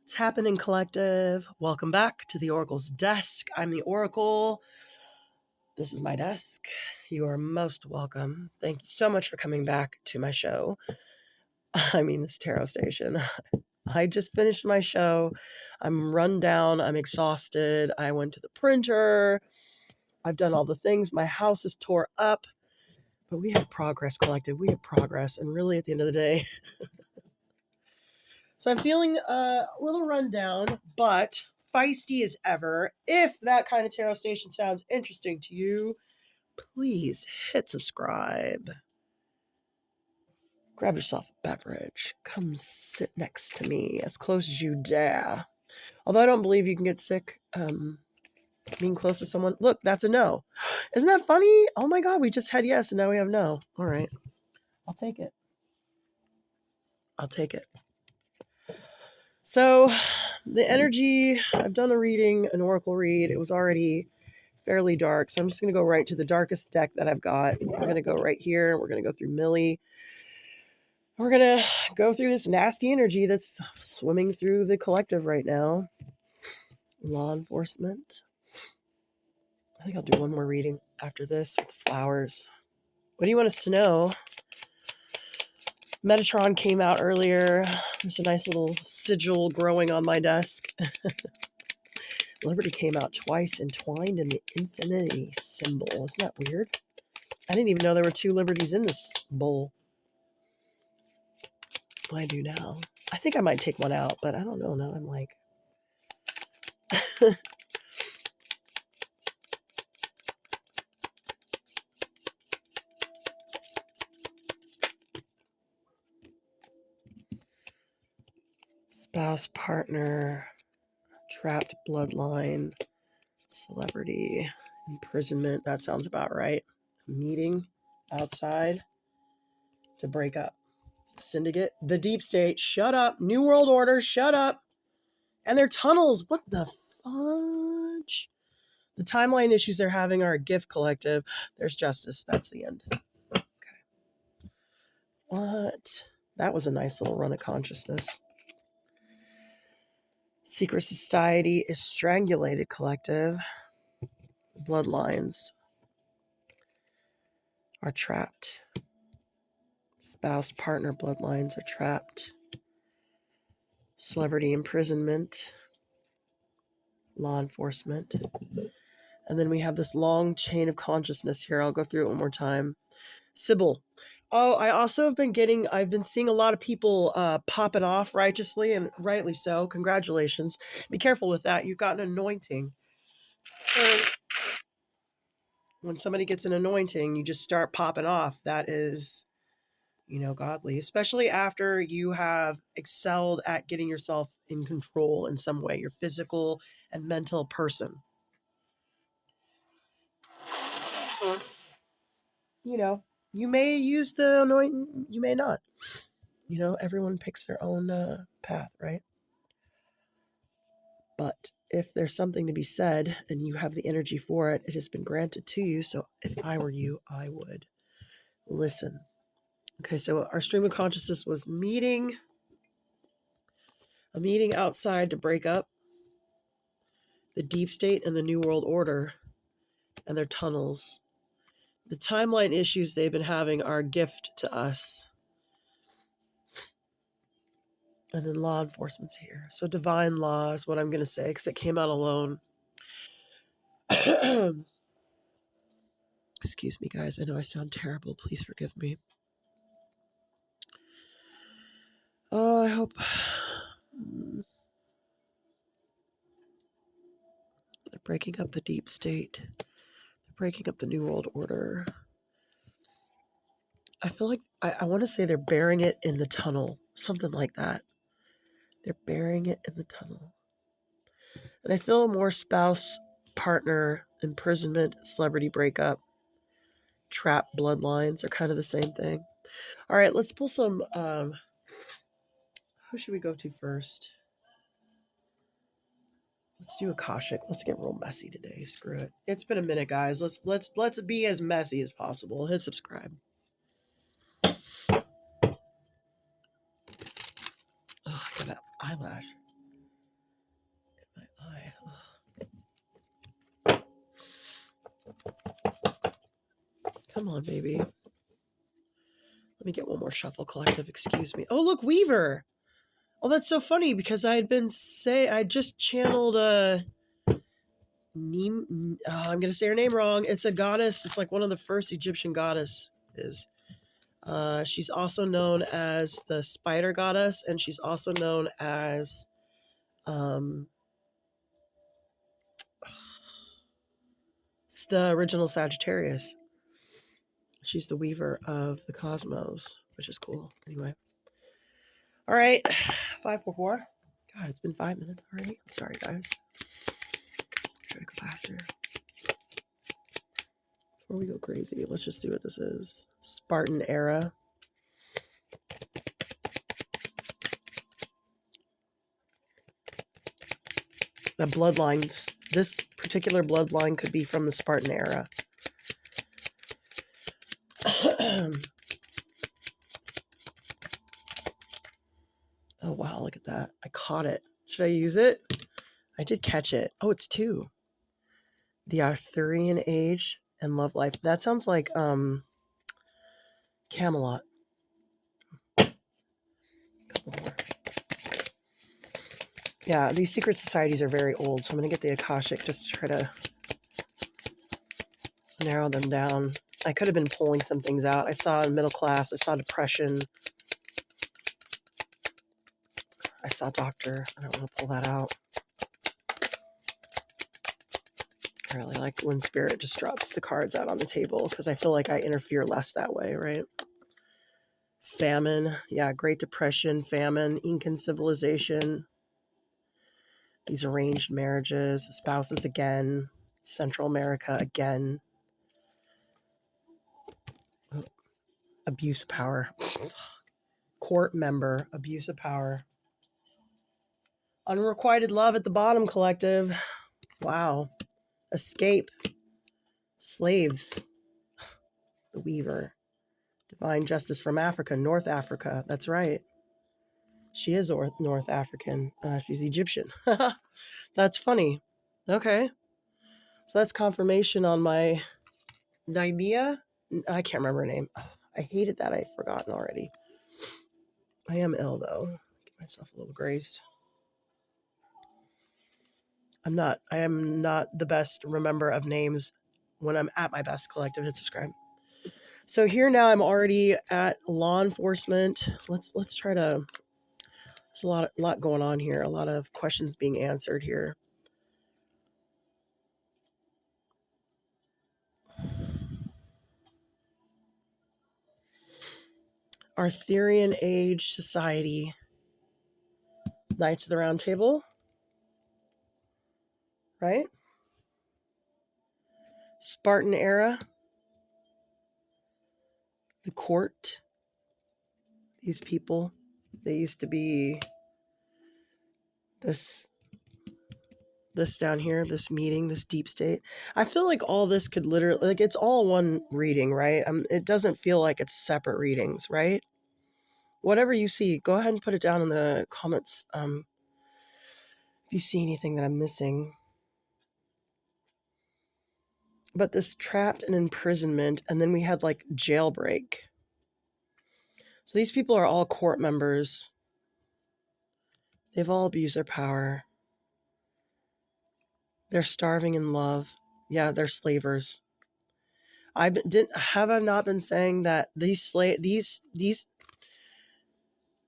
What's happening, collective? Welcome back to the Oracle's desk. I'm the Oracle. This is my desk. You are most welcome. Thank you so much for coming back to my show. This tarot station. I just finished my show. I'm run down. I'm exhausted. I went to the printer. I've done all the things. My house is tore up. But we have progress, collective. We have progress. And really, at the end of the day, so I'm feeling a little run down, but feisty as ever. If that kind of tarot station sounds interesting to you, please hit subscribe. Grab yourself a beverage. Come sit next to me as close as you dare. Although I don't believe you can get sick being close to someone. Look, that's a no. Isn't that funny? Oh my God, we just had yes and now we have no. All right. I'll take it. So the energy, I've done a reading, an oracle read. It was already fairly dark. So I'm just going to go right to the darkest deck that I've got. We're going to go right here. We're going to go through Millie. We're going to go through this nasty energy that's swimming through the collective right now. Law enforcement. I think I'll do one more reading after this with flowers. What do you want us to know? Metatron came out earlier. There's a nice little sigil growing on my desk. Liberty came out twice, entwined in the infinity symbol. Isn't that weird? I didn't even know there were two liberties in this bowl. I do now. I think I might take one out, but I don't know. Now I'm like... Spouse, partner, trapped bloodline, celebrity, imprisonment. That sounds about right. Meeting outside to break up. Syndicate, the deep state, shut up. New World Order, shut up. And their tunnels, what the fudge? The timeline issues they're having are a gift collective. There's justice. That's the end. Okay. What? That was a nice little run of consciousness. Secret society is strangulated collective. Bloodlines are trapped. Spouse, partner bloodlines are trapped. Celebrity imprisonment. Law enforcement. And then we have this long chain of consciousness here. I'll go through it one more time. Sybil. Oh, I've been seeing a lot of people popping off righteously and rightly so. Congratulations. Be careful with that. You've got an anointing. When somebody gets an anointing, you just start popping off. That is, godly, especially after you have excelled at getting yourself in control in some way, your physical and mental person. You may use the anointing, you may not. Everyone picks their own path, right? But if there's something to be said and you have the energy for it, it has been granted to you. So if I were you, I would listen. Okay, so our stream of consciousness was a meeting outside to break up the deep state and the New World Order and their tunnels. The timeline issues they've been having are a gift to us. And then law enforcement's here. So divine law is what I'm going to say because it came out alone. Excuse me, guys. I know I sound terrible. Please forgive me. Oh, I hope... They're breaking up the deep state. They're breaking up the New World Order. I feel like I want to say they're burying it in the tunnel. Something like that. They're burying it in the tunnel. And I feel more spouse, partner, imprisonment, celebrity breakup, trap bloodlines are kind of the same thing. All right, let's pull some... who should we go to first? Let's do Akashic. Let's get real messy today. Screw it. It's been a minute, guys. Let's be as messy as possible. Hit subscribe. Oh, I got an eyelash. Come on, baby. Let me get one more shuffle, collective. Excuse me. Oh, look, Weaver. Oh, that's so funny because I just channeled I'm gonna say her name wrong. It's a goddess. It's like one of the first Egyptian goddesses. She's also known as the spider goddess, and she's also known as it's the original Sagittarius. She's the weaver of the cosmos, which is cool. Anyway. All right. 544. God, it's been 5 minutes already. I'm sorry, guys. Try to go faster. Before we go crazy, let's just see what this is. Spartan era. The bloodlines. This particular bloodline could be from the Spartan era. Oh, wow, look at that. I caught it. Should I use it? I did catch it. Oh, it's 2. The Arthurian Age and Love Life. That sounds like Camelot. Couple more. Yeah, these secret societies are very old, so I'm going to get the Akashic just to try to narrow them down. I could have been pulling some things out. I saw middle class. I saw depression. I saw doctor. I don't want to pull that out. I really like when Spirit just drops the cards out on the table because I feel like I interfere less that way, right? Famine. Yeah, Great Depression, famine, Incan civilization. These arranged marriages, spouses again, Central America again. Abuse of power. Court member, abuse of power. Unrequited love at the bottom, collective. Wow. Escape. Slaves. The Weaver. Divine justice from Africa, North Africa. That's right. She is North African. She's Egyptian. That's funny. Okay. So that's confirmation on my Naimia. I can't remember her name. I hated that. I've forgotten already. I am ill, though. Give myself a little grace. I am not the best remember of names when I'm at my best. Collective, hit subscribe. So here now I'm already at law enforcement. Let's try to, there's a lot going on here. A lot of questions being answered here. Arthurian Age Society. Knights of the Round Table. Right? Spartan era. The court. These people. They used to be this down here, this meeting, this deep state. I feel like all this could literally, like, it's all one reading, right? It doesn't feel like it's separate readings, right? Whatever you see, go ahead and put it down in the comments if you see anything that I'm missing. But this trapped and imprisonment, and then we had like jailbreak. So these people are all court members. They've all abused their power. They're starving in love. Yeah, they're slavers. I not been saying that these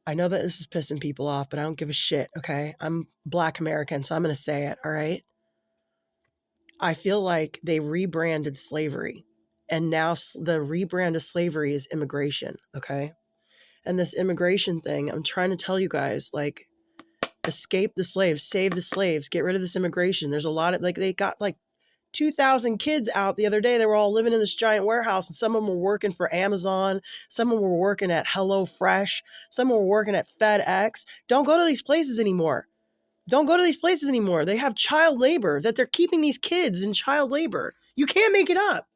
I know that this is pissing people off, but I don't give a shit, okay? I'm Black American, so I'm going to say it, all right? I feel like they rebranded slavery, and now the rebrand of slavery is immigration, okay? And this immigration thing, I'm trying to tell you guys, like, escape the slaves, save the slaves, get rid of this immigration. There's a lot of, like, they got like 2,000 kids out the other day. They were all living in this giant warehouse, and some of them were working for Amazon. Some of them were working at HelloFresh. Some of them were working at FedEx. Don't go to these places anymore. Don't go to these places anymore. They have child labor, that they're keeping these kids in child labor. You can't make it up.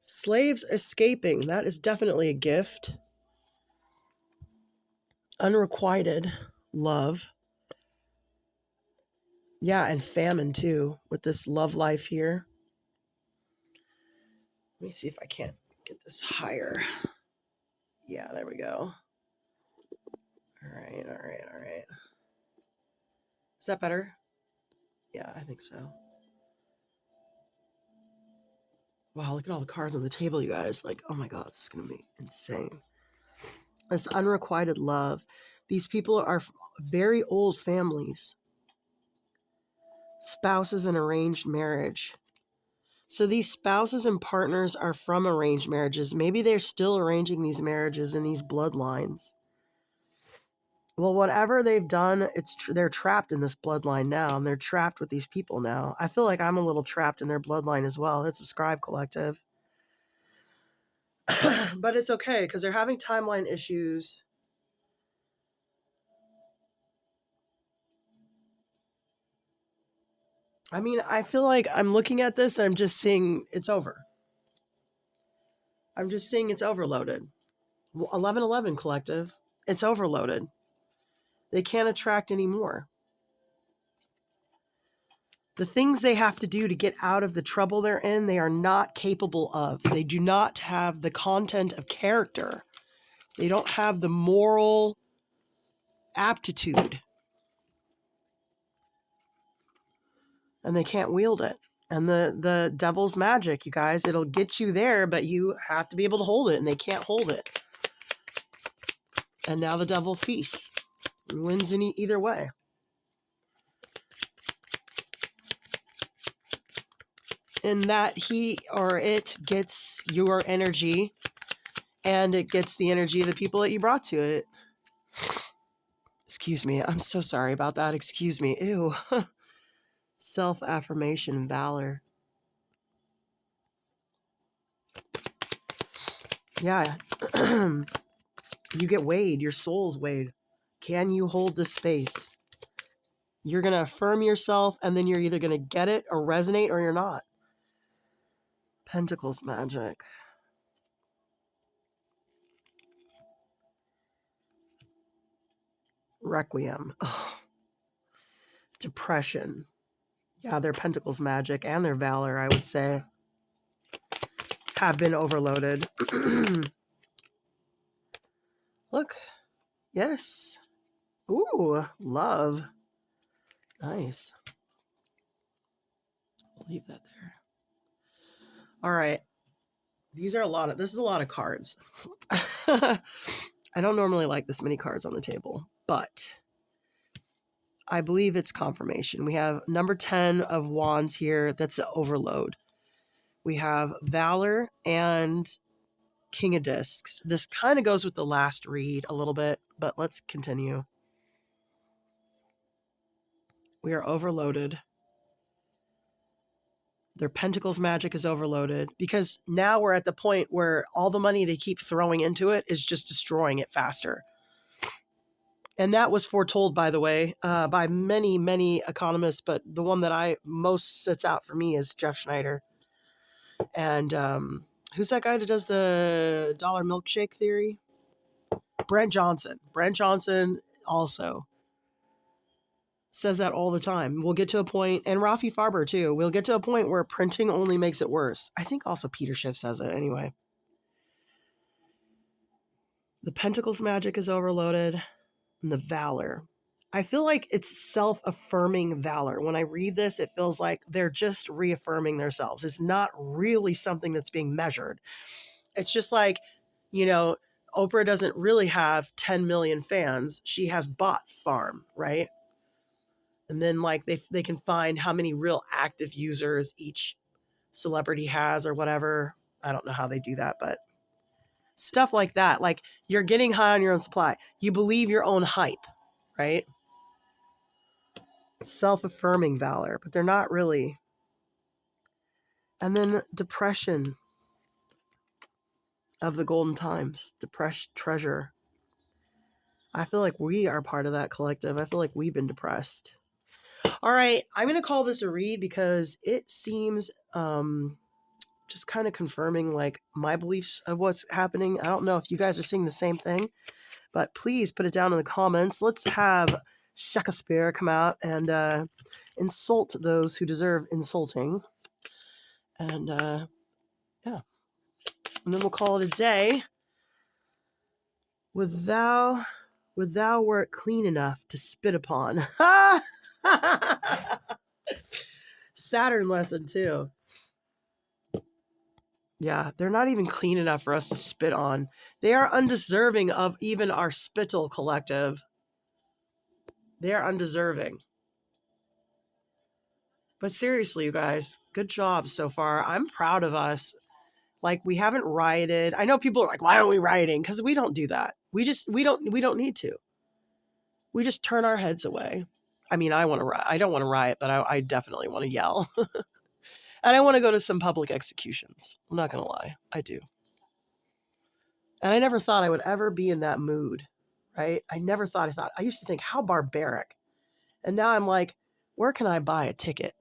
Slaves escaping. That is definitely a gift. Unrequited love. Yeah, and famine too, with this love life here. Let me see if I can't get this higher. Yeah, there we go. All right. Is that better? Yeah, I think so. Wow, look at all the cards on the table, you guys. Like, oh my God, this is going to be insane. This unrequited love. These people are very old families. Spouses in arranged marriage. So these spouses and partners are from arranged marriages. Maybe they're still arranging these marriages in these bloodlines. Well, whatever they've done, they're trapped in this bloodline now, and they're trapped with these people now. I feel like I'm a little trapped in their bloodline as well. Hit subscribe, collective. But it's okay, because they're having timeline issues. I mean, I feel like I'm looking at this and I'm just seeing it's over. I'm just seeing it's overloaded. 1111 collective. It's overloaded. They can't attract anymore. The things they have to do to get out of the trouble they're in, they are not capable of. They do not have the content of character. They don't have the moral aptitude. And they can't wield it. And the devil's magic, you guys, it'll get you there, but you have to be able to hold it, and they can't hold it. And now the devil feasts. He wins in either way. In that he or it gets your energy, and it gets the energy of the people that you brought to it. Excuse me. I'm so sorry about that. Excuse me. Ew. Self-affirmation and valor. Yeah. You get weighed. Your soul's weighed. Can you hold this space? You're going to affirm yourself, and then you're either going to get it or resonate, or you're not. Pentacles magic. Requiem. Ugh. Depression. Yeah, their pentacles magic and their valor, I would say, have been overloaded. Look. Yes. Ooh, love. Nice. I'll leave that there. All right. This is a lot of cards. I don't normally like this many cards on the table, but I believe it's confirmation. We have number 10 of wands here. That's an overload. We have valor and king of discs. This kind of goes with the last read a little bit, but let's continue. We are overloaded. Their pentacles magic is overloaded because now we're at the point where all the money they keep throwing into it is just destroying it faster. And that was foretold, by the way, by many, many economists, but the one that I most sits out for me is Jeff Schneider. And who's that guy that does the dollar milkshake theory? Brent Johnson. Brent Johnson also says that all the time. We'll get to a point, and Rafi Farber too, we'll get to a point where printing only makes it worse. I think also Peter Schiff says it anyway. The Pentacles magic is overloaded, and the valor. I feel like it's self-affirming valor. When I read this, it feels like they're just reaffirming themselves. It's not really something that's being measured. It's just like, you know, Oprah doesn't really have 10 million fans. She has bot farm, right? And then like they can find how many real active users each celebrity has or whatever. I don't know how they do that, but stuff like that. Like you're getting high on your own supply. You believe your own hype, right? Self-affirming valor, but they're not really. And then depression of the golden times, depressed treasure. I feel like we are part of that collective. I feel like we've been depressed. All right, I'm going to call this a read because it seems just kind of confirming like my beliefs of what's happening. I don't know if you guys are seeing the same thing, but please put it down in the comments. Let's have Shakespeare come out and insult those who deserve insulting. And yeah. And then we'll call it a day. Would thou wert clean enough to spit upon. Saturn lesson too. Yeah, they're not even clean enough for us to spit on. They are undeserving of even our spittle collective. They are undeserving. But seriously, you guys, good job so far. I'm proud of us. Like, we haven't rioted. I know people are like, why aren't we rioting? Because we don't do that. We don't need to. We just turn our heads away. I mean, I don't want to riot, but I definitely want to yell. And I want to go to some public executions. I'm not going to lie. I do. And I never thought I would ever be in that mood, right? I used to think, how barbaric. And now I'm like, where can I buy a ticket?